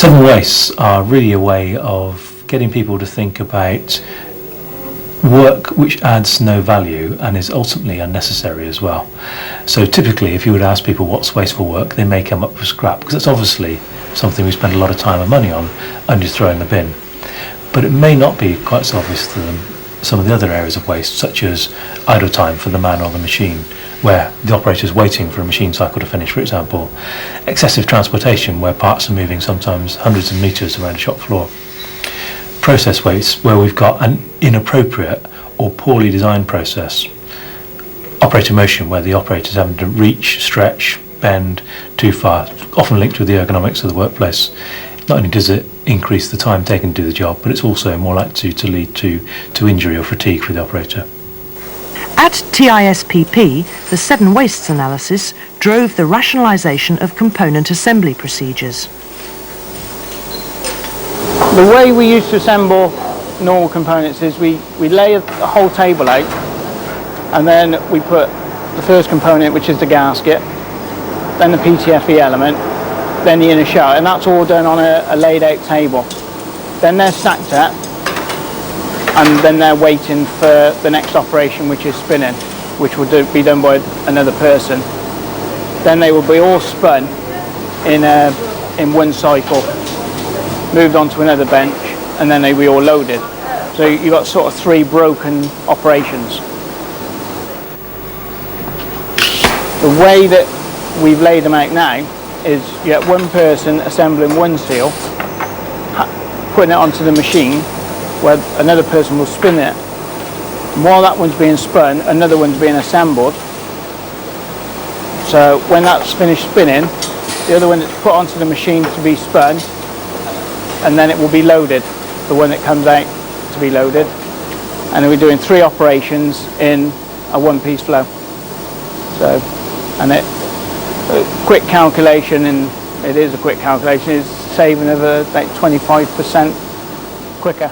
Seven wastes are really a way of getting people to think about work which adds no value and is ultimately unnecessary as well. So typically, if you would ask people what's wasteful work, they may come up with scrap, because it's obviously something we spend a lot of time and money on and just throw in the bin. But it may not be quite so obvious to them some of the other areas of waste, such as idle time for the man or the machine, where the operator is waiting for a machine cycle to finish, for example. Excessive transportation, where parts are moving sometimes hundreds of metres around a shop floor. Process waste, where we've got an inappropriate or poorly designed process. Operator motion, where the operator is having to reach, stretch, bend too far, often linked with the ergonomics of the workplace. Not only does it increase the time taken to do the job, but it's also more likely to lead to injury or fatigue for the operator. At TISPP, the Seven Wastes analysis drove the rationalisation of component assembly procedures. The way we used to assemble normal components is we lay a whole table out, and then we put the first component, which is the gasket, then the PTFE element, then the inner shell, and that's all done on a laid out table. Then they're stacked up, and then they're waiting for the next operation, which is spinning, which will be done by another person. Then they will be all spun in one cycle, moved onto another bench, and then they will be all loaded. So you've got sort of three broken operations. The way that we've laid them out now is you get one person assembling one seal, putting it onto the machine, where another person will spin it. And while that one's being spun, another one's being assembled. So when that's finished spinning, the other one is put onto the machine to be spun, and then it will be loaded, the one that comes out to be loaded. And then we're doing three operations in a one-piece flow. So, and a quick calculation, and it is a quick calculation, is saving of about 25% quicker.